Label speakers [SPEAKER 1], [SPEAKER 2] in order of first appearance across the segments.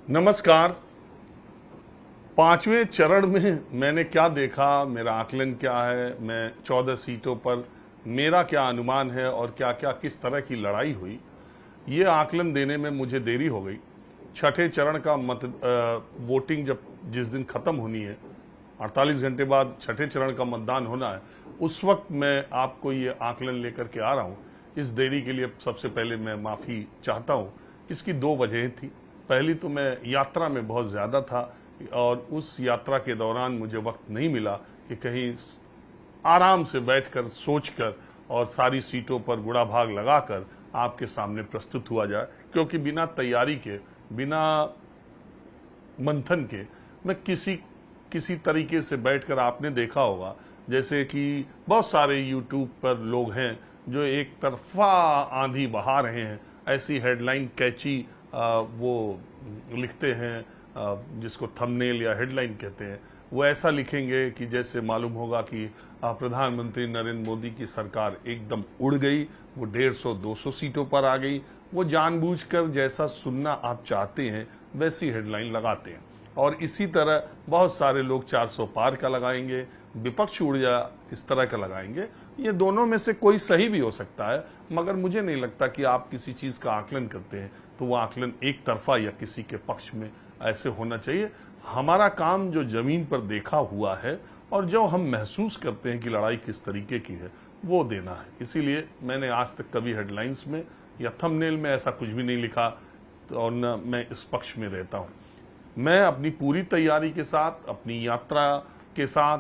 [SPEAKER 1] नमस्कार। पांचवें चरण में मैंने क्या देखा, मेरा आकलन क्या है, मैं 14 सीटों पर मेरा क्या अनुमान है और क्या क्या किस तरह की लड़ाई हुई, ये आकलन देने में मुझे देरी हो गई। छठे चरण का वोटिंग जब जिस दिन खत्म होनी है, 48 घंटे बाद छठे चरण का मतदान होना है, उस वक्त मैं आपको ये आकलन लेकर के आ रहा हूँ। इस देरी के लिए सबसे पहले मैं माफ़ी चाहता हूँ। इसकी दो वजहें थी। पहली तो मैं यात्रा में बहुत ज़्यादा था और उस यात्रा के दौरान मुझे वक्त नहीं मिला कि कहीं आराम से बैठकर सोचकर और सारी सीटों पर गुड़ा भाग लगाकर आपके सामने प्रस्तुत हुआ जाए, क्योंकि बिना तैयारी के, बिना मंथन के मैं किसी तरीके से बैठकर, आपने देखा होगा जैसे कि बहुत सारे यूट्यूब पर लोग हैं जो एक तरफा आंधी बहा रहे हैं, ऐसी हेडलाइन कैची वो लिखते हैं जिसको थंबनेल या हेडलाइन कहते हैं। वो ऐसा लिखेंगे कि जैसे मालूम होगा कि प्रधानमंत्री नरेंद्र मोदी की सरकार एकदम उड़ गई, वो 150-200 सीटों पर आ गई। वो जानबूझकर जैसा सुनना आप चाहते हैं वैसी हेडलाइन लगाते हैं। और इसी तरह बहुत सारे लोग 400 पार का लगाएंगे, विपक्ष उड़ जा इस तरह का लगाएंगे। ये दोनों में से कोई सही भी हो सकता है, मगर मुझे नहीं लगता कि आप किसी चीज का आकलन करते हैं तो वो आकलन एक तरफा या किसी के पक्ष में ऐसे होना चाहिए। हमारा काम जो जमीन पर देखा हुआ है और जो हम महसूस करते हैं कि लड़ाई किस तरीके की है, वो देना है। इसीलिए मैंने आज तक कभी हेडलाइंस में या थंबनेल में ऐसा कुछ भी नहीं लिखा, और न मैं इस पक्ष में रहता हूँ। मैं अपनी पूरी तैयारी के साथ, अपनी यात्रा के साथ,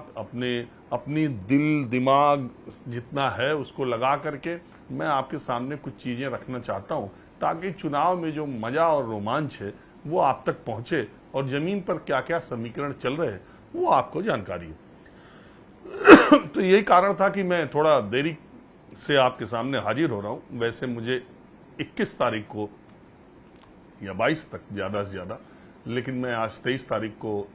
[SPEAKER 1] अपनी दिल दिमाग जितना है उसको लगा करके मैं आपके सामने कुछ चीजें रखना चाहता हूं, ताकि चुनाव में जो मजा और रोमांच है वो आप तक पहुंचे और जमीन पर क्या क्या समीकरण चल रहे हैं वो आपको जानकारी हो। तो यही कारण था कि मैं थोड़ा देरी से आपके सामने हाजिर हो रहा हूं। वैसे मुझे 21 तारीख को या 22 तक ज्यादा से ज्यादा, लेकिन मैं आज 23 तारीख को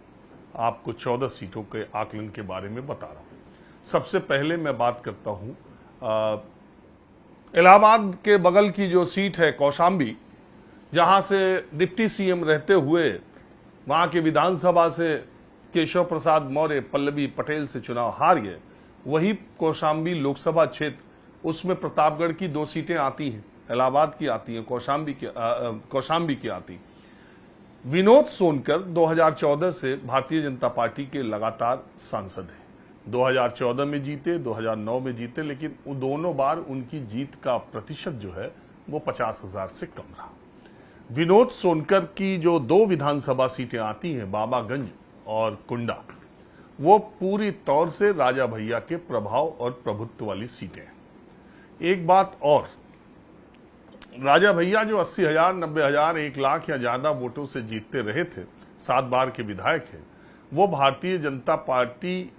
[SPEAKER 1] आपको 14 सीटों के आकलन के बारे में बता रहा हूं। सबसे पहले मैं बात करता हूं इलाहाबाद के बगल की जो सीट है कौशाम्बी, जहां से डिप्टी सीएम रहते हुए वहां के विधानसभा से केशव प्रसाद मौर्य पल्लवी पटेल से चुनाव हार गए। वही कौशाम्बी लोकसभा क्षेत्र, उसमें प्रतापगढ़ की 2 सीटें आती हैं, इलाहाबाद की आती हैं, कौशाम्बी की आती। विनोद सोनकर 2014 से भारतीय जनता पार्टी के लगातार सांसद हैं। 2014 में जीते, 2009 में जीते, लेकिन दोनों बार उनकी जीत का प्रतिशत जो है वो 50,000 से कम रहा। विनोद सोनकर की जो 2 विधानसभा सीटें आती हैं, बाबागंज और कुंडा, वो पूरी तौर से राजा भैया के प्रभाव और प्रभुत्व वाली सीटें हैं। एक बात और, राजा भैया जो 80,000, 90,000, 1 लाख या ज्यादा वोटों से जीतते रहे थे, 7 बार के विधायक हैं, वो भारतीय जनता पार्टी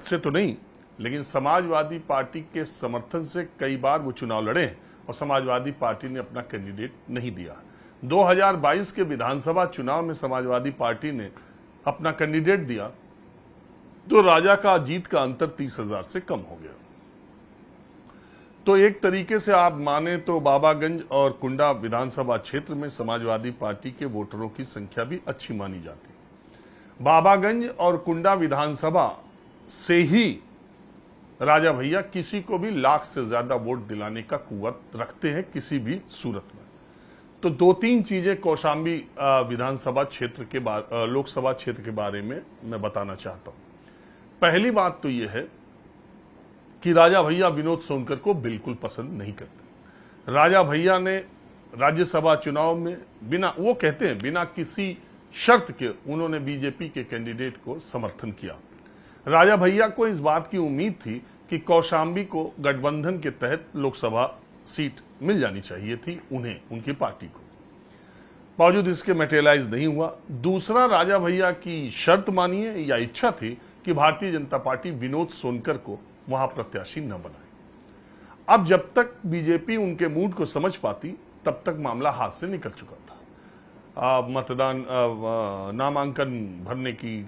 [SPEAKER 1] से तो नहीं, लेकिन समाजवादी पार्टी के समर्थन से कई बार वो चुनाव लड़े हैं और समाजवादी पार्टी ने अपना कैंडिडेट नहीं दिया। 2022 के विधानसभा चुनाव में समाजवादी पार्टी ने अपना कैंडिडेट दिया तो राजा का जीत का अंतर 30,000 से कम हो गया। तो एक तरीके से आप माने तो बाबागंज और कुंडा विधानसभा क्षेत्र में समाजवादी पार्टी के वोटरों की संख्या भी अच्छी मानी जाती है। बाबागंज और कुंडा विधानसभा से ही राजा भैया किसी को भी लाख से ज्यादा वोट दिलाने का कुव्वत रखते हैं किसी भी सूरत में। तो 2-3 चीजें कौशाम्बी विधानसभा क्षेत्र के लोकसभा क्षेत्र के बारे में मैं बताना चाहता हूं। पहली बात तो यह है कि राजा भैया विनोद सोनकर को बिल्कुल पसंद नहीं करते। राजा भैया ने राज्यसभा चुनाव में वो कहते हैं बिना किसी शर्त के उन्होंने बीजेपी के कैंडिडेट को समर्थन किया। राजा भैया को इस बात की उम्मीद थी कि कौशाम्बी को गठबंधन के तहत लोकसभा सीट मिल जानी चाहिए थी उन्हें, उनकी पार्टी को। बावजूद इसके मटेरियलाइज नहीं हुआ। दूसरा, राजा भैया की शर्त मानिए या इच्छा थी कि भारतीय जनता पार्टी विनोद सोनकर को वहां प्रत्याशी न बनाए। अब जब तक बीजेपी उनके मूड को समझ पाती तब तक मामला हाथ से निकल चुका था। नामांकन भरने की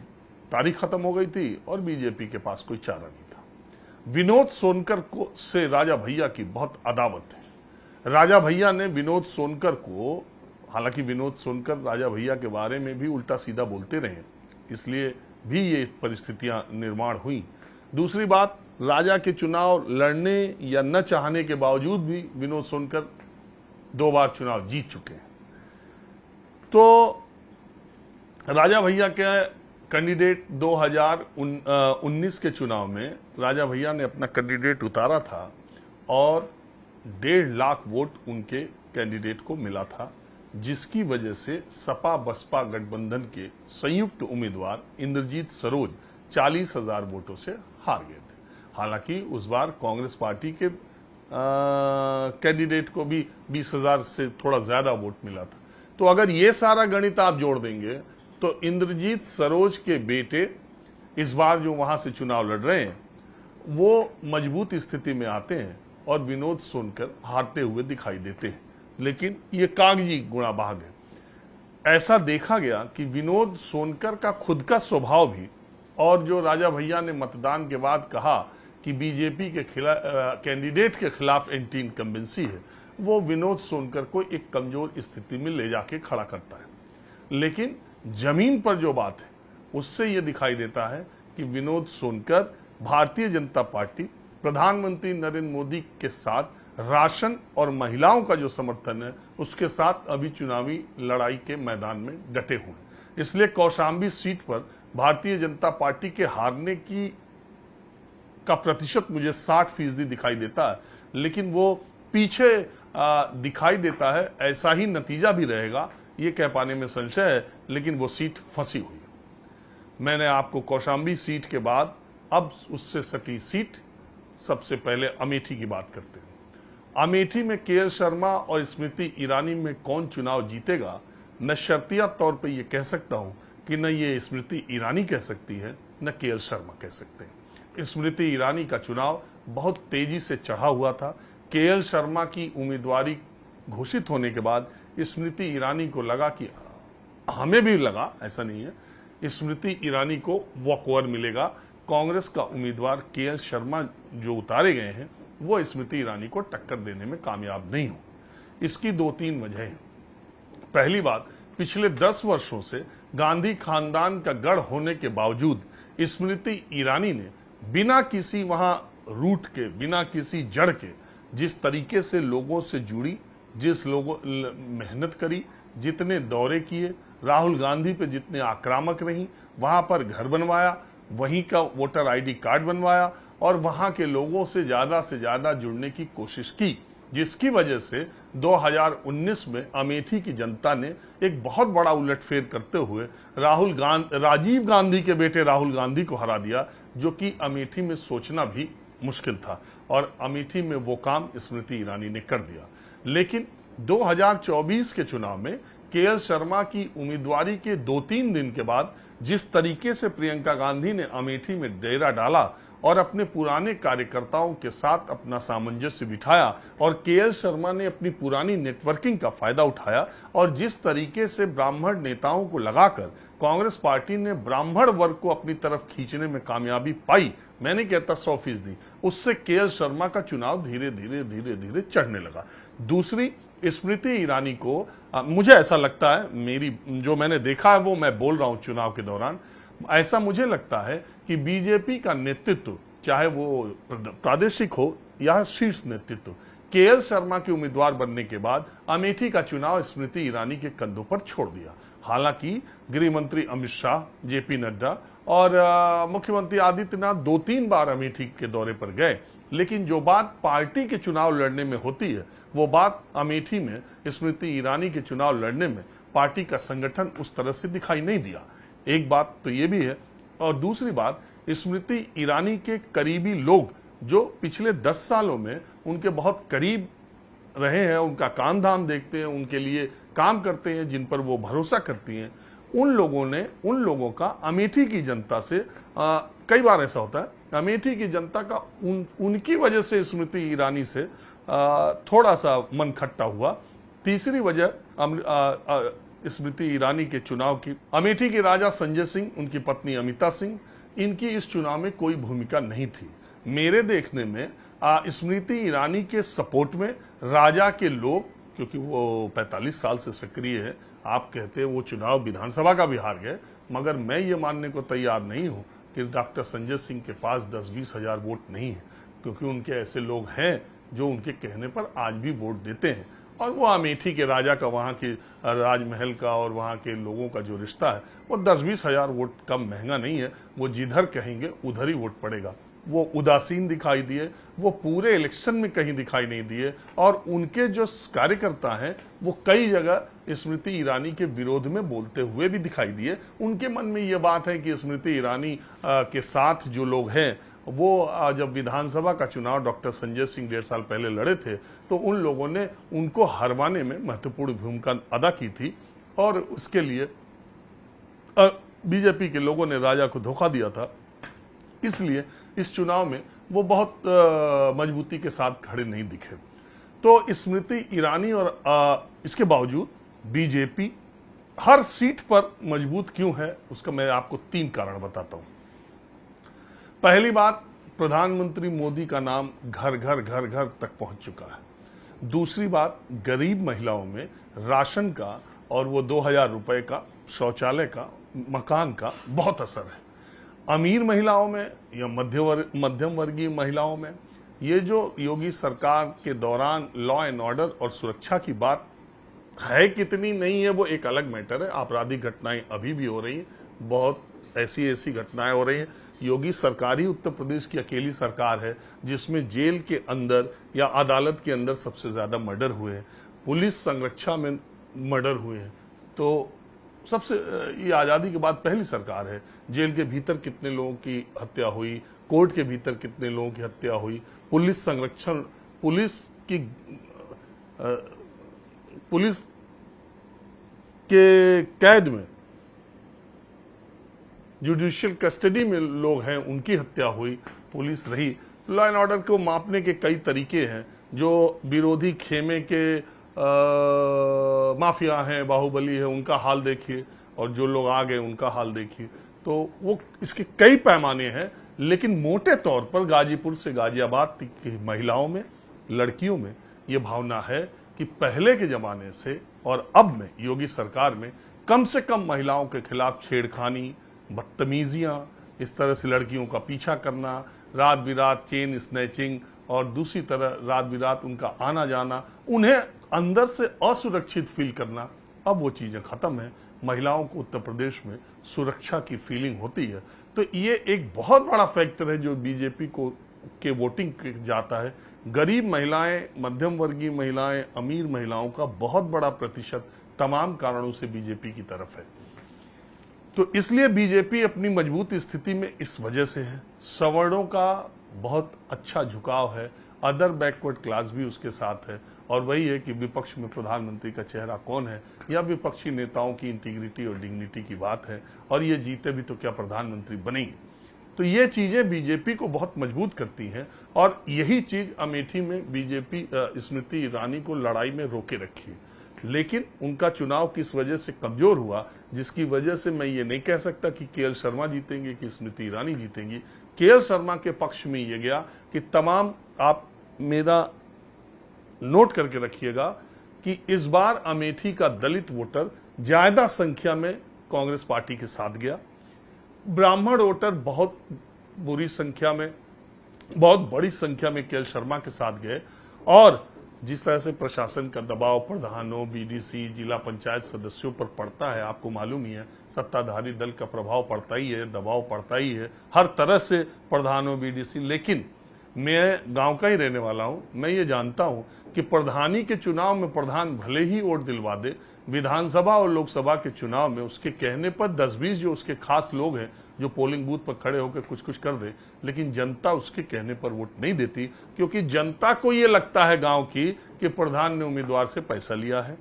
[SPEAKER 1] तारीख खत्म हो गई थी और बीजेपी के पास कोई चारा नहीं था। विनोद सोनकर से राजा भैया की बहुत अदावत है। राजा भैया ने विनोद सोनकर को हालांकि विनोद सोनकर राजा भैया के बारे में भी उल्टा सीधा बोलते रहे, इसलिए भी ये परिस्थितियां निर्माण हुई। दूसरी बात, राजा के चुनाव लड़ने या न चाहने के बावजूद भी विनोद सोनकर 2 बार चुनाव जीत चुके हैं। तो राजा भैया के कैंडिडेट 2019 के चुनाव में राजा भैया ने अपना कैंडिडेट उतारा था और 1.5 लाख वोट उनके कैंडिडेट को मिला था, जिसकी वजह से सपा बसपा गठबंधन के संयुक्त उम्मीदवार इंद्रजीत सरोज 40,000 वोटों से हार गए थे। हालांकि उस बार कांग्रेस पार्टी के कैंडिडेट को भी 20,000 से थोड़ा ज्यादा वोट मिला था। तो अगर ये सारा गणित आप जोड़ देंगे तो इंद्रजीत सरोज के बेटे इस बार जो वहां से चुनाव लड़ रहे हैं वो मजबूत स्थिति में आते हैं और विनोद सोनकर हारते हुए दिखाई देते हैं। लेकिन ये कागजी गुणाभाग है। ऐसा देखा गया कि विनोद सोनकर का खुद का स्वभाव भी, और जो राजा भैया ने मतदान के बाद कहा कि बीजेपी के कैंडिडेट के खिलाफ एंटी इनकम्बेंसी है, वो विनोद सोनकर को एक कमजोर स्थिति में ले जाके खड़ा करता है। लेकिन जमीन पर जो बात है उससे ये दिखाई देता है कि विनोद सोनकर भारतीय जनता पार्टी, प्रधानमंत्री नरेंद्र मोदी के साथ राशन और महिलाओं का जो समर्थन है उसके साथ अभी चुनावी लड़ाई के मैदान में डटे हुए हैं। इसलिए कौशाम्बी सीट पर भारतीय जनता पार्टी के हारने का प्रतिशत मुझे 60% दिखाई देता है, लेकिन वो पीछे दिखाई देता है। ऐसा ही नतीजा भी रहेगा ये कह पाने में संशय है, लेकिन वो सीट फंसी हुई है। मैंने आपको कौशाम्बी सीट के बाद अब उससे सटी सीट, सबसे पहले अमेठी की बात करते हैं। अमेठी में के एल शर्मा और स्मृति ईरानी में कौन चुनाव जीतेगा, न शर्तिया तौर पे ये कह सकता हूं कि न ये स्मृति ईरानी कह सकती है न के एल शर्मा कह सकते हैं। स्मृति ईरानी का चुनाव बहुत तेजी से चढ़ा हुआ था। के एल शर्मा की उम्मीदवारी घोषित होने के बाद स्मृति ईरानी को लगा कि, हमें भी लगा, ऐसा नहीं है, स्मृति ईरानी को वॉकओवर मिलेगा। कांग्रेस का उम्मीदवार के एल शर्मा जो उतारे गए हैं वो स्मृति ईरानी को टक्कर देने में कामयाब नहीं हो। इसकी 2-3 वजह हैं। पहली बात, पिछले 10 वर्षों से गांधी खानदान का गढ़ होने के बावजूद स्मृति ईरानी ने बिना किसी वहां रूट के, बिना किसी जड़ के, जिस तरीके से लोगों से जुड़ी, जिस लोगों मेहनत करी, जितने दौरे किए, राहुल गांधी पे जितने आक्रामक रही, वहां पर घर बनवाया, वहीं का वोटर आईडी कार्ड बनवाया और वहां के लोगों से ज्यादा जुड़ने की कोशिश की, जिसकी वजह से 2019 में अमेठी की जनता ने एक बहुत बड़ा उलटफेर करते हुए राजीव गांधी के बेटे राहुल गांधी को हरा दिया, जो कि अमेठी में सोचना भी मुश्किल था, और अमेठी में वो काम स्मृति ईरानी ने कर दिया। लेकिन 2024 के चुनाव में के एल शर्मा की उम्मीदवारी के 2-3 दिन के बाद जिस तरीके से प्रियंका गांधी ने अमेठी में डेरा डाला और अपने पुराने कार्यकर्ताओं के साथ अपना सामंजस्य बिठाया, और के एल शर्मा ने अपनी पुरानी नेटवर्किंग का फायदा उठाया, और जिस तरीके से ब्राह्मण नेताओं को लगाकर कांग्रेस पार्टी ने ब्राह्मण वर्ग को अपनी तरफ खींचने में कामयाबी पाई, मैं नहीं कहता 100%, उससे के एल शर्मा का चुनाव धीरे धीरे चढ़ने लगा। दूसरी, स्मृति ईरानी को मुझे ऐसा लगता है, मेरी जो मैंने देखा है वो मैं बोल रहा हूं चुनाव के दौरान, ऐसा मुझे लगता है कि बीजेपी का नेतृत्व, चाहे वो प्रादेशिक हो या शीर्ष नेतृत्व, के एल शर्मा के उम्मीदवार बनने के बाद अमेठी का चुनाव स्मृति ईरानी के कंधों पर छोड़ दिया। हालांकि गृह मंत्री अमित शाह, जेपी नड्डा और मुख्यमंत्री आदित्यनाथ 2-3 बार अमेठी के दौरे पर गए, लेकिन जो बात पार्टी के चुनाव लड़ने में होती है वो बात अमेठी में स्मृति ईरानी के चुनाव लड़ने में पार्टी का संगठन उस तरह से दिखाई नहीं दिया। एक बात तो ये भी है, और दूसरी बात, स्मृति ईरानी के करीबी लोग जो पिछले 10 सालों में उनके बहुत करीब रहे हैं, उनका काम धाम देखते हैं, उनके लिए काम करते हैं, जिन पर वो भरोसा करती हैं, उन लोगों का अमेठी की जनता से कई बार ऐसा होता है, अमेठी की जनता का उनकी वजह से स्मृति ईरानी से थोड़ा सा मन खट्टा हुआ। तीसरी वजह स्मृति ईरानी के चुनाव की, अमेठी के राजा संजय सिंह, उनकी पत्नी अमिता सिंह, इनकी इस चुनाव में कोई भूमिका नहीं थी। मेरे देखने में स्मृति ईरानी के सपोर्ट में राजा के लोग, क्योंकि वो 45 साल से सक्रिय है। आप कहते हैं वो चुनाव विधानसभा का भी हार गए, मगर मैं ये मानने को तैयार नहीं हूं कि डॉक्टर संजय सिंह के पास 10-20 हजार वोट नहीं है, क्योंकि उनके ऐसे लोग हैं जो उनके कहने पर आज भी वोट देते हैं। और वो अमेठी के राजा का, वहाँ के राजमहल का और वहाँ के लोगों का जो रिश्ता है, वो 10-20 हजार वोट कम महंगा नहीं है। वो जिधर कहेंगे उधर ही वोट पड़ेगा। वो उदासीन दिखाई दिए, वो पूरे इलेक्शन में कहीं दिखाई नहीं दिए, और उनके जो कार्यकर्ता हैं वो कई जगह स्मृति ईरानी के विरोध में बोलते हुए भी दिखाई दिए। उनके मन में ये बात है कि स्मृति ईरानी के साथ जो लोग हैं, वो जब विधानसभा का चुनाव डॉक्टर संजय सिंह 1.5 साल पहले लड़े थे तो उन लोगों ने उनको हरवाने में महत्वपूर्ण भूमिका अदा की थी, और उसके लिए बीजेपी के लोगों ने राजा को धोखा दिया था। इसलिए इस चुनाव में वो बहुत मजबूती के साथ खड़े नहीं दिखे। तो स्मृति ईरानी और इसके बावजूद बीजेपी हर सीट पर मजबूत क्यों है, उसका मैं आपको 3 कारण बताता हूं। पहली बात, प्रधानमंत्री मोदी का नाम घर घर घर घर तक पहुंच चुका है। दूसरी बात, गरीब महिलाओं में राशन का और वो 2000 रुपए का शौचालय का, मकान का बहुत असर है। अमीर महिलाओं में या मध्यम वर्गीय महिलाओं में ये जो योगी सरकार के दौरान लॉ एंड ऑर्डर और सुरक्षा की बात है कितनी नहीं है वो एक अलग मैटर है। आपराधिक घटनाएं अभी भी हो रही हैं, बहुत ऐसी घटनाएं हो रही हैं। योगी सरकार ही उत्तर प्रदेश की अकेली सरकार है जिसमें जेल के अंदर या अदालत के अंदर सबसे ज्यादा मर्डर हुए हैं, पुलिस संरक्षा में मर्डर हुए हैं। तो सबसे, ये आजादी के बाद पहली सरकार है। जेल के भीतर कितने लोगों की हत्या हुई, कोर्ट के भीतर कितने लोगों की हत्या हुई, पुलिस संरक्षण, पुलिस के कैद में, जुडिशियल कस्टडी में लोग हैं, उनकी हत्या हुई, पुलिस रही। लॉ एंड ऑर्डर को मापने के कई तरीके हैं। जो विरोधी खेमे के माफिया हैं, बाहुबली है, उनका हाल देखिए, और जो लोग आ गए उनका हाल देखिए। तो वो इसके कई पैमाने हैं, लेकिन मोटे तौर पर गाजीपुर से गाजियाबाद की महिलाओं में, लड़कियों में ये भावना है कि पहले के जमाने से और अब में योगी सरकार में कम से कम महिलाओं के खिलाफ छेड़खानी, बदतमीजियां, इस तरह से लड़कियों का पीछा करना, रात बिरात चेन स्नैचिंग, और दूसरी तरह रात बिरात उनका आना जाना, उन्हें अंदर से असुरक्षित फील करना, अब वो चीजें खत्म है। महिलाओं को उत्तर प्रदेश में सुरक्षा की फीलिंग होती है। तो ये एक बहुत बड़ा फैक्टर है जो बीजेपी को के वोटिंग जाता है। गरीब महिलाएं, मध्यम वर्गीय महिलाएं, अमीर महिलाओं का बहुत बड़ा प्रतिशत तमाम कारणों से बीजेपी की तरफ है। तो इसलिए बीजेपी अपनी मजबूत स्थिति में इस वजह से है। सवर्णों का बहुत अच्छा झुकाव है, अदर बैकवर्ड क्लास भी उसके साथ है, और वही है कि विपक्ष में प्रधानमंत्री का चेहरा कौन है, या विपक्षी नेताओं की इंटीग्रिटी और डिग्निटी की बात है, और ये जीते भी तो क्या प्रधानमंत्री बनेंगे। तो ये चीजें बीजेपी को बहुत मजबूत करती हैं, और यही चीज अमेठी में बीजेपी स्मृति ईरानी को लड़ाई में रोके रखी है। लेकिन उनका चुनाव किस वजह से कमजोर हुआ, जिसकी वजह से मैं ये नहीं कह सकता कि केएल शर्मा जीतेंगे कि स्मृति ईरानी जीतेंगी। केएल शर्मा के पक्ष में ये गया कि तमाम, आप मेरा नोट करके रखिएगा कि इस बार अमेठी का दलित वोटर ज्यादा संख्या में कांग्रेस पार्टी के साथ गया। ब्राह्मण वोटर बहुत बुरी संख्या में, बहुत बड़ी संख्या में केएल शर्मा के साथ गए। और जिस तरह से प्रशासन का दबाव प्रधानों, बीडीसी, जिला पंचायत सदस्यों पर पड़ता है, आपको मालूम ही है, सत्ताधारी दल का प्रभाव पड़ता ही है, दबाव पड़ता ही है हर तरह से प्रधानों, बीडीसी। लेकिन मैं गांव का ही रहने वाला हूं, मैं ये जानता हूं कि प्रधानी के चुनाव में प्रधान भले ही वोट दिलवा दे, विधानसभा और लोकसभा के चुनाव में उसके कहने पर 10-20 जो उसके खास लोग हैं जो पोलिंग बूथ पर खड़े होकर कुछ कर दे, लेकिन जनता उसके कहने पर वोट नहीं देती, क्योंकि जनता को ये लगता है गांव की कि प्रधान ने उम्मीदवार से पैसा लिया है।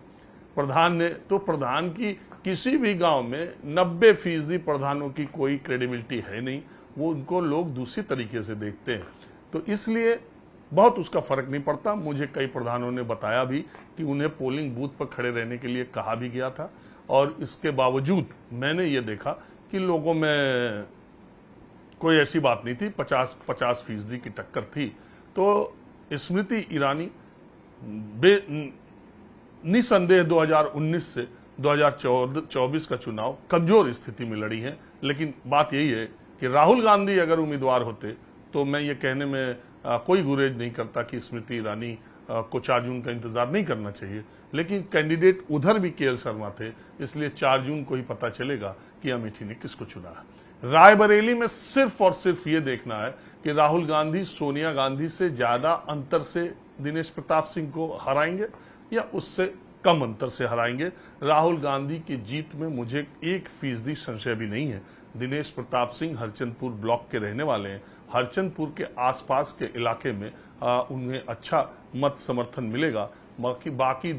[SPEAKER 1] प्रधान की किसी भी गांव में 90% प्रधानों की कोई क्रेडिबिलिटी है नहीं, वो उनको लोग दूसरी तरीके से देखते हैं। तो इसलिए बहुत उसका फर्क नहीं पड़ता। मुझे कई प्रधानों ने बताया भी कि उन्हें पोलिंग बूथ पर खड़े रहने के लिए कहा भी गया था, और इसके बावजूद मैंने ये देखा कि लोगों में कोई ऐसी बात नहीं थी, 50% की टक्कर थी। तो स्मृति ईरानी निसंदेह 2019 से 2024 का चुनाव कमजोर स्थिति में लड़ी है। लेकिन बात यही है कि राहुल गांधी अगर उम्मीदवार होते तो मैं ये कहने में कोई गुरेज नहीं करता कि स्मृति ईरानी को 4 जून का इंतजार नहीं करना चाहिए। लेकिन कैंडिडेट उधर भी केएल शर्मा थे, इसलिए 4 जून को ही पता चलेगा कि अमेठी ने किसको चुना है। रायबरेली में सिर्फ और सिर्फ ये देखना है कि राहुल गांधी सोनिया गांधी से ज्यादा अंतर से दिनेश प्रताप सिंह को हराएंगे या उससे कम अंतर से हराएंगे। राहुल गांधी की जीत में मुझे 1% संशय भी नहीं है। दिनेश प्रताप सिंह हरचंदपुर ब्लॉक के रहने वाले हैं। हरचंदपुर के आसपास के इलाके में उन्हें अच्छा मत समर्थन मिलेगा। बाकी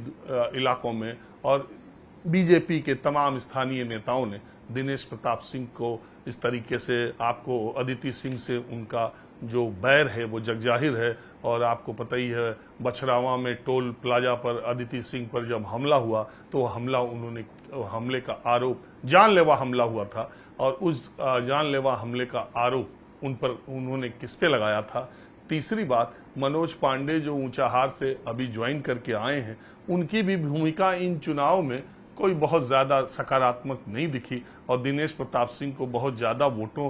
[SPEAKER 1] इलाकों में और बीजेपी के तमाम स्थानीय नेताओं ने दिनेश प्रताप सिंह को इस तरीके से, आपको अदिति सिंह से उनका जो बैर है वो जगजाहिर है। और आपको पता ही है, बछरावा में टोल प्लाजा पर अदिति सिंह पर जब हमला हुआ तो हमले का आरोप जानलेवा हमला हुआ था, और उस जानलेवा हमले का आरोप उन्होंने किस पे लगाया था। तीसरी बात, मनोज पांडे जो ऊंचाहार से अभी ज्वाइन करके आए हैं, उनकी भी भूमिका इन चुनाव में कोई बहुत ज्यादा सकारात्मक नहीं दिखी, और दिनेश प्रताप सिंह को बहुत ज्यादा वोटों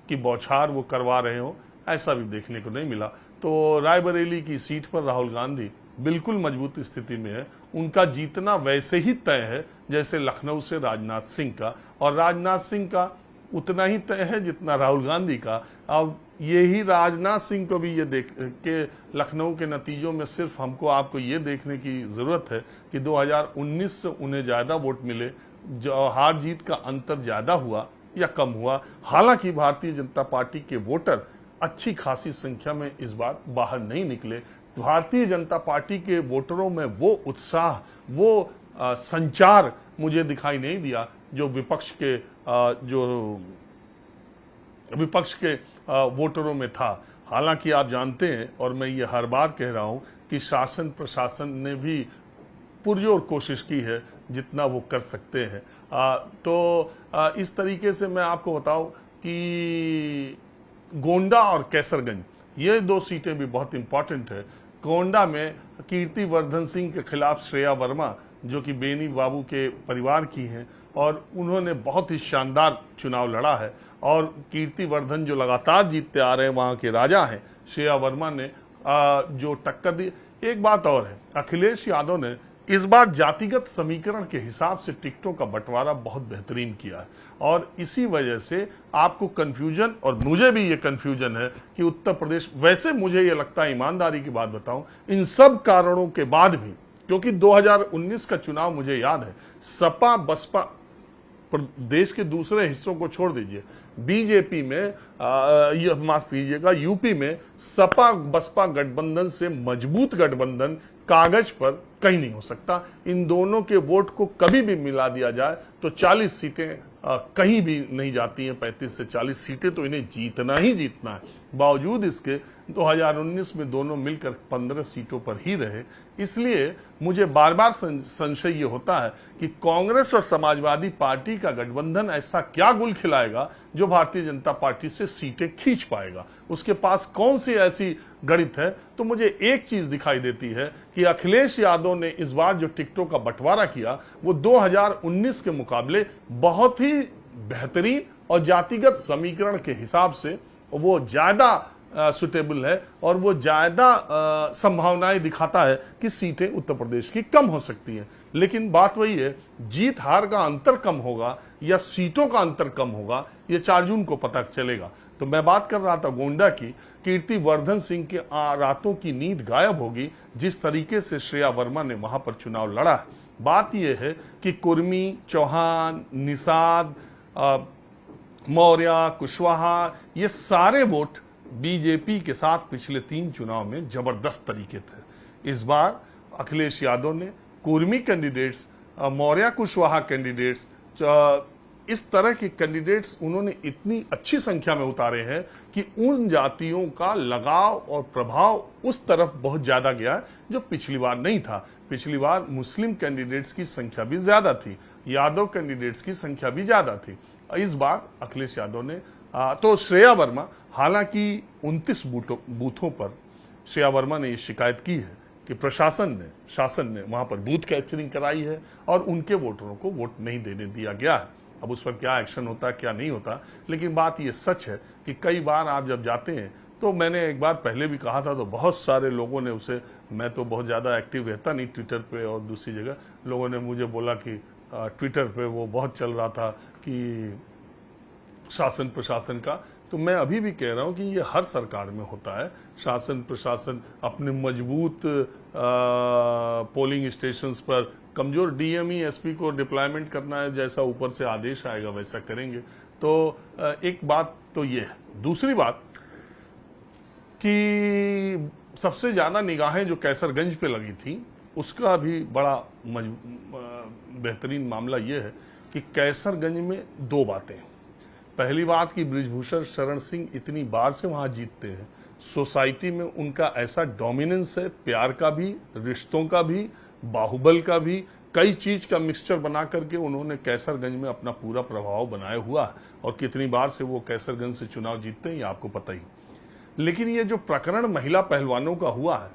[SPEAKER 1] की बौछार वो करवा रहे हो, ऐसा भी देखने को नहीं मिला। तो रायबरेली की सीट पर राहुल गांधी बिल्कुल मजबूत स्थिति में है। उनका जीतना वैसे ही तय है जैसे लखनऊ से राजनाथ सिंह का, और राजनाथ सिंह का उतना ही तय है जितना राहुल गांधी का। अब यही राजनाथ सिंह को भी ये देख के लखनऊ के नतीजों में सिर्फ आपको ये देखने की जरूरत है कि 2019 से उन्हें ज्यादा वोट मिले, जो हार जीत का अंतर ज्यादा हुआ या कम हुआ। हालांकि भारतीय जनता पार्टी के वोटर अच्छी खासी संख्या में इस बार बाहर नहीं निकले। भारतीय जनता पार्टी के वोटरों में वो उत्साह, वो संचार मुझे दिखाई नहीं दिया जो विपक्ष के वोटरों में था। हालांकि आप जानते हैं, और मैं ये हर बार कह रहा हूं, कि शासन प्रशासन ने भी पुरजोर कोशिश की है जितना वो कर सकते हैं। इस तरीके से मैं आपको बताऊं कि गोंडा और कैसरगंज, ये 2 सीटें भी बहुत इंपॉर्टेंट है। गोंडा में कीर्तिवर्धन सिंह के खिलाफ श्रेया वर्मा, जो कि बेनी बाबू के परिवार की हैं, और उन्होंने बहुत ही शानदार चुनाव लड़ा है। और कीर्तिवर्धन जो लगातार जीतते आ रहे हैं, वहां के राजा हैं, श्रेया वर्मा ने जो टक्कर दी। एक बात और है, अखिलेश यादव ने इस बार जातिगत समीकरण के हिसाब से टिकटों का बंटवारा बहुत बेहतरीन किया है, और इसी वजह से आपको कंफ्यूजन, और मुझे भी ये कंफ्यूजन है कि उत्तर प्रदेश, वैसे मुझे ये लगता है, ईमानदारी की बात बताऊं, इन सब कारणों के बाद भी, क्योंकि 2019 का चुनाव मुझे याद है, सपा बसपा, देश के दूसरे हिस्सों को छोड़ दीजिए, बीजेपी में माफ कीजिएगा, यूपी में सपा बसपा गठबंधन से मजबूत गठबंधन कागज पर कहीं नहीं हो सकता। इन दोनों के वोट को कभी भी मिला दिया जाए तो 40 सीटें कहीं भी नहीं जाती हैं। 35 से 40 सीटें तो इन्हें जीतना ही जीतना है। बावजूद इसके 2019 में दोनों मिलकर 15 सीटों पर ही रहे। इसलिए मुझे बार बार संशय ये होता है कि कांग्रेस और समाजवादी पार्टी का गठबंधन ऐसा क्या गुल खिलाएगा जो भारतीय जनता पार्टी से सीटें खींच पाएगा। उसके पास कौन सी ऐसी गणित है। तो मुझे एक चीज दिखाई देती है कि अखिलेश यादव ने इस बार जो टिकटों का बंटवारा किया वो 2019 के मुकाबले बहुत ही बेहतरीन और जातिगत समीकरण के हिसाब से वो ज्यादा सुटेबल है, और वो ज्यादा संभावनाएं दिखाता है कि सीटें उत्तर प्रदेश की कम हो सकती हैं। लेकिन बात वही है, जीत हार का अंतर कम होगा या सीटों का अंतर कम होगा, ये 4 जून को पता चलेगा। तो मैं बात कर रहा था गोंडा की। कीर्तिवर्धन सिंह के रातों की नींद गायब होगी जिस तरीके से श्रेया वर्मा ने वहां पर चुनाव लड़ा है। बात यह है कि कुर्मी, चौहान, निषाद, मौर्य, कुशवाहा, ये सारे वोट बीजेपी के साथ पिछले 3 चुनाव में जबरदस्त तरीके थे। इस बार अखिलेश यादव ने कुर्मी कैंडिडेट्स, मौर्य कुशवाहा कैंडिडेट्स, इस तरह के कैंडिडेट्स उन्होंने इतनी अच्छी संख्या में उतारे हैं कि उन जातियों का लगाव और प्रभाव उस तरफ बहुत ज्यादा गया है जो पिछली बार नहीं था। पिछली बार मुस्लिम कैंडिडेट्स की संख्या भी ज्यादा थी, यादव कैंडिडेट्स की संख्या भी ज्यादा थी। इस बार अखिलेश यादव ने तो श्रेया वर्मा, हालांकि 29 बूथों पर श्रेया वर्मा ने ये शिकायत की है कि शासन ने वहां पर बूथ कैप्चरिंग कराई है और उनके वोटरों को वोट नहीं देने दिया गया है। अब उस पर क्या एक्शन होता है क्या नहीं होता, लेकिन बात ये सच है कि कई बार आप जब जाते हैं, तो मैंने एक बार पहले भी कहा था, तो बहुत सारे लोगों ने उसे, मैं तो बहुत ज़्यादा एक्टिव रहता नहीं ट्विटर पे और दूसरी जगह, लोगों ने मुझे बोला कि ट्विटर पे वो बहुत चल रहा था कि शासन प्रशासन का। तो मैं अभी भी कह रहा हूं कि ये हर सरकार में होता है। शासन प्रशासन अपने मजबूत पोलिंग स्टेशंस पर कमजोर डीएमई एसपी को डिप्लॉयमेंट करना है, जैसा ऊपर से आदेश आएगा वैसा करेंगे। तो एक बात तो ये है। दूसरी बात कि सबसे ज्यादा निगाहें जो कैसरगंज पे लगी थी, उसका भी बड़ा बेहतरीन मामला ये है कि कैसरगंज में दो बातें हैं। पहली बात कि बृजभूषण शरण सिंह इतनी बार से वहां जीतते हैं, सोसाइटी में उनका ऐसा डोमिनेंस है, प्यार का भी, रिश्तों का भी, बाहुबल का भी, कई चीज का मिक्सचर बना करके उन्होंने कैसरगंज में अपना पूरा प्रभाव बनाया हुआ है। और कितनी बार से वो कैसरगंज से चुनाव जीतते हैं ये आपको पता ही। लेकिन ये जो प्रकरण महिला पहलवानों का हुआ है,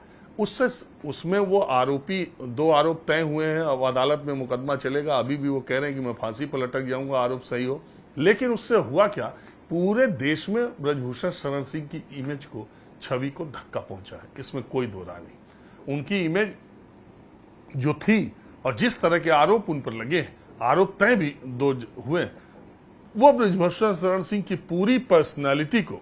[SPEAKER 1] उसमें वो आरोपी, 2 आरोप तय हुए हैं, अब अदालत में मुकदमा चलेगा। अभी भी वो कह रहे हैं कि मैं फांसी पर लटक जाऊंगा आरोप सही हो। लेकिन उससे हुआ क्या, पूरे देश में बृजभूषण शरण सिंह की इमेज को, छवि को धक्का पहुंचा है, इसमें कोई दो राय नहीं। उनकी इमेज जो थी और जिस तरह के आरोप उन पर लगे, आरोप तय भी 2 हुए, वो बृजभूषण शरण सिंह की पूरी पर्सनालिटी को,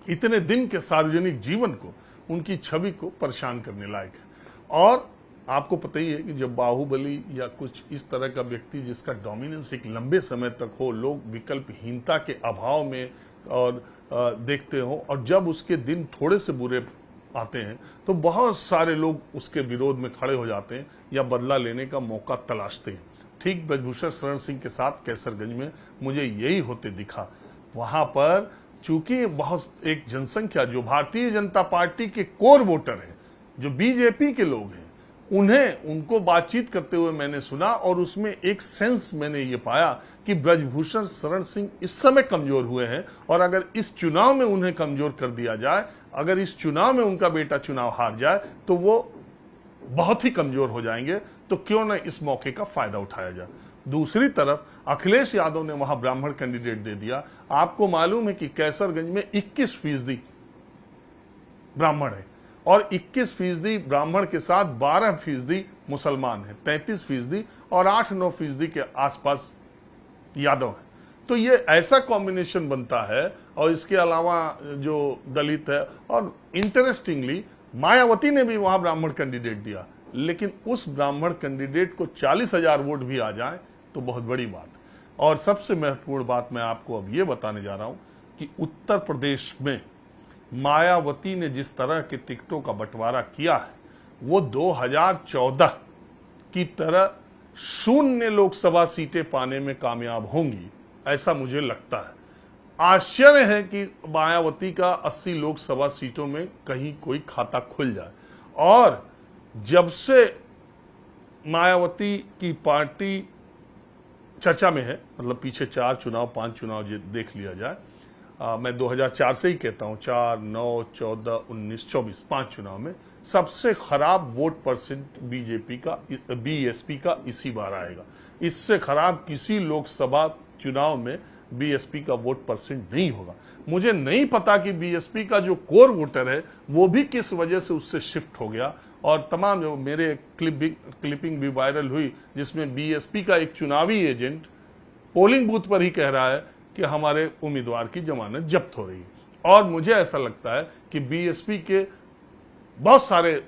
[SPEAKER 1] इतने दिन के सार्वजनिक जीवन को, उनकी छवि को परेशान करने लायक है। और आपको पता ही है कि जब बाहुबली या कुछ इस तरह का व्यक्ति जिसका डोमिनेंस एक लंबे समय तक हो, लोग विकल्पहीनता के अभाव में और देखते हो, और जब उसके दिन थोड़े से बुरे आते हैं तो बहुत सारे लोग उसके विरोध में खड़े हो जाते हैं या बदला लेने का मौका तलाशते हैं। ठीक बृजभूषण शरण सिंह के साथ कैसरगंज में मुझे यही होते दिखा। वहां पर चूंकि बहुत एक जनसंख्या जो भारतीय जनता पार्टी के कोर वोटर हैं, जो बीजेपी के लोग हैं, उनको बातचीत करते हुए मैंने सुना, और उसमें एक सेंस मैंने ये पाया कि बृजभूषण शरण सिंह इस समय कमजोर हुए हैं, और अगर इस चुनाव में उन्हें कमजोर कर दिया जाए, अगर इस चुनाव में उनका बेटा चुनाव हार जाए, तो वो बहुत ही कमजोर हो जाएंगे। तो क्यों न इस मौके का फायदा उठाया जाए। दूसरी तरफ अखिलेश यादव ने वहां ब्राह्मण कैंडिडेट दे दिया। आपको मालूम है कि कैसरगंज में 21% ब्राह्मण है, और 21% ब्राह्मण के साथ 12% मुसलमान है, 33% और 8-9% के आसपास यादव है। तो ये ऐसा कॉम्बिनेशन बनता है। और इसके अलावा जो दलित है, और इंटरेस्टिंगली मायावती ने भी वहां ब्राह्मण कैंडिडेट दिया, लेकिन उस ब्राह्मण कैंडिडेट को 40,000 वोट भी आ जाए तो बहुत बड़ी बात। और सबसे महत्वपूर्ण बात मैं आपको अब ये बताने जा रहा हूं कि उत्तर प्रदेश में मायावती ने जिस तरह के टिकटों का बंटवारा किया है, वो 2014 की तरह 0 लोकसभा सीटें पाने में कामयाब होंगी, ऐसा मुझे लगता है। आश्चर्य है कि मायावती का 80 लोकसभा सीटों में कहीं कोई खाता खुल जाए। और जब से मायावती की पार्टी चर्चा में है, मतलब पीछे 4 चुनाव 5 चुनाव देख लिया जाए, मैं 2004 से ही कहता हूं, 4, 9, 14, 19, 24 5 चुनाव में सबसे खराब वोट परसेंट बीएसपी का इसी बार आएगा। इससे खराब किसी लोकसभा चुनाव में बीएसपी का वोट परसेंट नहीं होगा। मुझे नहीं पता कि बीएसपी का जो कोर वोटर है वो भी किस वजह से उससे शिफ्ट हो गया। और तमाम जो मेरे क्लिपिंग भी वायरल हुई, जिसमें बीएसपी का एक चुनावी एजेंट पोलिंग बूथ पर ही कह रहा है कि हमारे उम्मीदवार की जमानत जब्त हो रही है। और मुझे ऐसा लगता है कि बीएसपी के बहुत सारे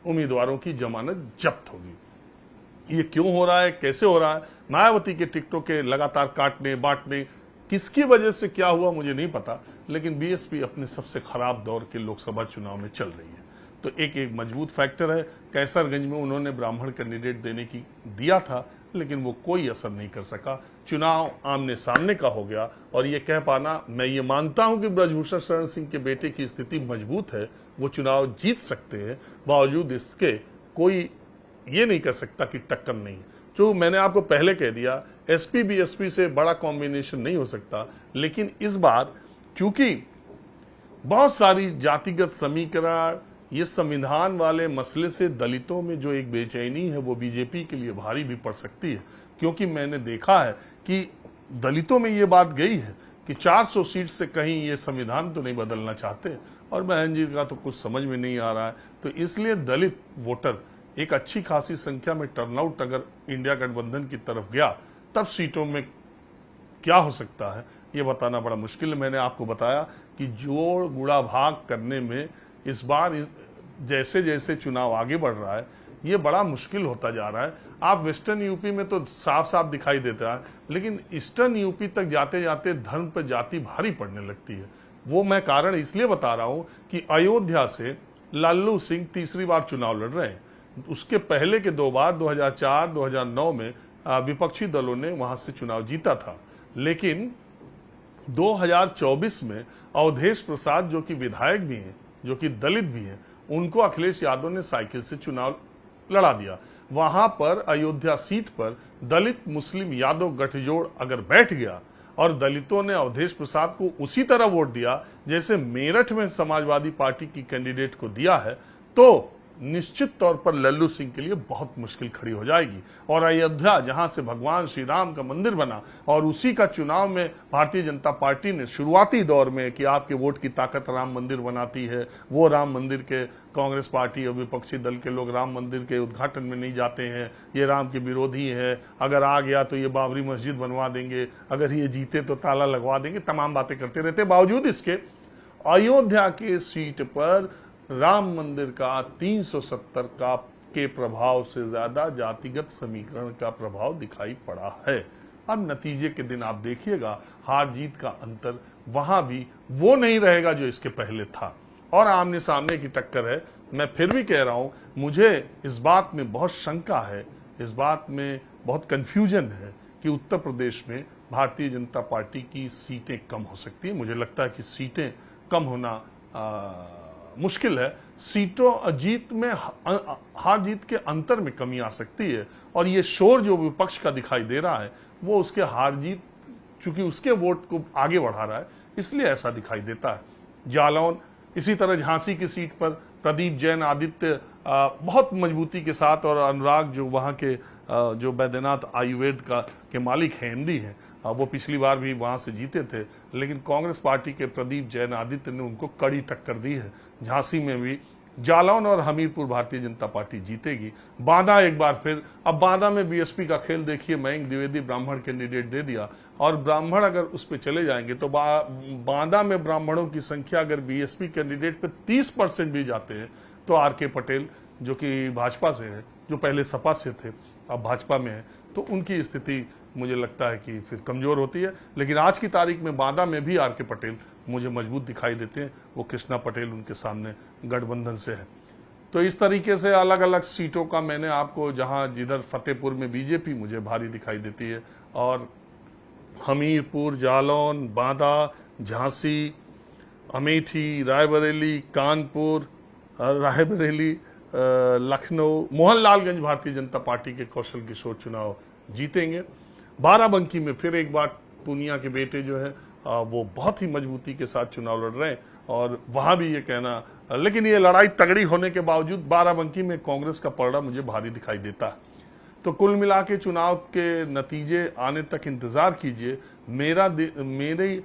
[SPEAKER 1] उम्मीदवारों की जमानत जब्त होगी। ये क्यों हो रहा है, कैसे हो रहा है, मायावती के टिकटों के लगातार काटने बांटने, किसकी वजह से क्या हुआ मुझे नहीं पता, लेकिन बीएसपी अपने सबसे खराब दौर के लोकसभा चुनाव में चल रही है। तो एक मजबूत फैक्टर है। कैसरगंज में उन्होंने ब्राह्मण कैंडिडेट देने की दिया था, लेकिन वो कोई असर नहीं कर सका। चुनाव आमने सामने का हो गया। और ये कह पाना, मैं ये मानता हूं कि बृजभूषण शरण सिंह के बेटे की स्थिति मजबूत है, वो चुनाव जीत सकते हैं, बावजूद इसके कोई ये नहीं कह सकता कि टक्कर नहीं है। जो मैंने आपको पहले कह दिया, एसपी बीएसपी से बड़ा कॉम्बिनेशन नहीं हो सकता, लेकिन इस बार चूंकि बहुत सारी जातिगत समीकरण ये संविधान वाले मसले से दलितों में जो एक बेचैनी है वो बीजेपी के लिए भारी भी पड़ सकती है, क्योंकि मैंने देखा है कि दलितों में ये बात गई है कि 400 सीट से कहीं ये संविधान तो नहीं बदलना चाहते, और बहन जी का तो कुछ समझ में नहीं आ रहा है। तो इसलिए दलित वोटर एक अच्छी खासी संख्या में टर्नआउट अगर इंडिया गठबंधन की तरफ गया, तब सीटों में क्या हो सकता है ये बताना बड़ा मुश्किल है। मैंने आपको बताया कि जोड़ गुणा भाग करने में इस बार जैसे जैसे चुनाव आगे बढ़ रहा है ये बड़ा मुश्किल होता जा रहा है। आप वेस्टर्न यूपी में तो साफ साफ दिखाई देता है, लेकिन ईस्टर्न यूपी तक जाते जाते धर्म पर जाति भारी पड़ने लगती है। वो मैं कारण इसलिए बता रहा हूं कि अयोध्या से लल्लू सिंह तीसरी बार चुनाव लड़ रहे हैं। उसके पहले के 2 बार 2004, 2009 में विपक्षी दलों ने वहां से चुनाव जीता था, लेकिन 2024 में अवधेश प्रसाद जो कि विधायक भी हैं, जो कि दलित भी हैं, उनको अखिलेश यादव ने साइकिल से चुनाव लड़ा दिया। वहां पर अयोध्या सीट पर दलित मुस्लिम यादव गठजोड़ अगर बैठ गया और दलितों ने अवधेश प्रसाद को उसी तरह वोट दिया जैसे मेरठ में समाजवादी पार्टी की कैंडिडेट को दिया है, तो निश्चित तौर पर लल्लू सिंह के लिए बहुत मुश्किल खड़ी हो जाएगी। और अयोध्या जहां से भगवान श्री राम का मंदिर बना, और उसी का चुनाव में भारतीय जनता पार्टी ने शुरुआती दौर में कि आपके वोट की ताकत राम मंदिर बनाती है, वो राम मंदिर के कांग्रेस पार्टी और विपक्षी दल के लोग राम मंदिर के उद्घाटन में नहीं जाते हैं, ये राम के विरोधी है, अगर आ गया तो ये बाबरी मस्जिद बनवा देंगे, अगर ये जीते तो ताला लगवा देंगे, तमाम बातें करते रहते। बावजूद इसके अयोध्या के सीट पर राम मंदिर का 370 का के प्रभाव से ज्यादा जातिगत समीकरण का प्रभाव दिखाई पड़ा है। अब नतीजे के दिन आप देखिएगा हार जीत का अंतर वहां भी वो नहीं रहेगा जो इसके पहले था, और आमने सामने की टक्कर है। मैं फिर भी कह रहा हूं, मुझे इस बात में बहुत शंका है, इस बात में बहुत कंफ्यूजन है कि उत्तर प्रदेश में भारतीय जनता पार्टी की सीटें कम हो सकती है। मुझे लगता है कि सीटें कम होना मुश्किल है। सीटों जीत में हार जीत के अंतर में कमी आ सकती है, और ये शोर जो विपक्ष का दिखाई दे रहा है वो उसके हार जीत, चूंकि उसके वोट को आगे बढ़ा रहा है, इसलिए ऐसा दिखाई देता है। जालौन, इसी तरह झांसी की सीट पर प्रदीप जैन आदित्य बहुत मजबूती के साथ, और अनुराग जो वहां के जो बैद्यनाथ आयुर्वेद के मालिक हैं, एमडी हैं, वो पिछली बार भी वहां से जीते थे, लेकिन कांग्रेस पार्टी के प्रदीप जैन आदित्य ने उनको कड़ी टक्कर दी है। झांसी में भी जालौन और हमीरपुर भारतीय जनता पार्टी जीतेगी। बांदा एक बार फिर, अब बांदा में बीएसपी का खेल देखिए, मयंक द्विवेदी ब्राह्मण कैंडिडेट दे दिया, और ब्राह्मण अगर उस पर चले जाएंगे तो बांदा में ब्राह्मणों की संख्या अगर बीएसपी कैंडिडेट पे 30% भी जाते हैं तो आर.के. पटेल जो कि भाजपा से है, जो पहले सपा से थे अब भाजपा में है, तो उनकी स्थिति मुझे लगता है कि फिर कमजोर होती है। लेकिन आज की तारीख में बांदा में भी आर.के. पटेल मुझे मजबूत दिखाई देते हैं, वो कृष्णा पटेल उनके सामने गठबंधन से है। तो इस तरीके से अलग अलग सीटों का मैंने आपको, जहां जिधर फतेहपुर में बीजेपी मुझे भारी दिखाई देती है, और हमीरपुर, जालौन, बांदा, झांसी, अमेठी, रायबरेली, कानपुर, रायबरेली, लखनऊ, मोहनलालगंज भारतीय जनता पार्टी के कौशल किशोर चुनाव जीतेंगे। बाराबंकी में फिर एक बार पूनिया के बेटे जो है वो बहुत ही मजबूती के साथ चुनाव लड़ रहे हैं, और वहां भी ये कहना, लेकिन ये लड़ाई तगड़ी होने के बावजूद बाराबंकी में कांग्रेस का पलड़ा मुझे भारी दिखाई देता है। तो कुल मिला के चुनाव के नतीजे आने तक इंतजार कीजिए। मेरे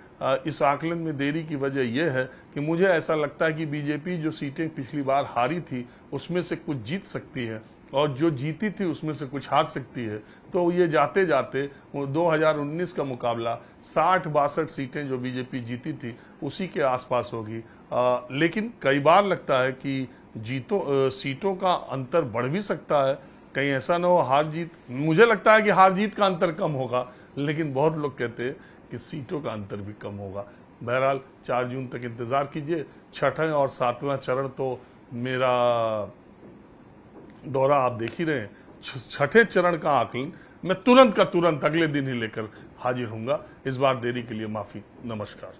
[SPEAKER 1] इस आकलन में देरी की वजह यह है कि मुझे ऐसा लगता है कि बीजेपी जो सीटें पिछली बार हारी थी उसमें से कुछ जीत सकती है, और जो जीती थी उसमें से कुछ हार सकती है। तो ये जाते जाते 2019 का मुकाबला 60-62 सीटें जो बीजेपी जीती थी उसी के आसपास होगी। लेकिन कई बार लगता है कि सीटों का अंतर बढ़ भी सकता है, कहीं ऐसा ना हो हार जीत, मुझे लगता है कि हार जीत का अंतर कम होगा, लेकिन बहुत लोग कहते हैं कि सीटों का अंतर भी कम होगा। बहरहाल 4 जून तक इंतजार कीजिए। 6ठा और 7वां चरण तो मेरा दौरा आप देख ही रहे हैं। 6ठे चरण का आकलन मैं तुरंत अगले दिन ही लेकर हाजिर होऊंगा। इस बार देरी के लिए माफी, नमस्कार।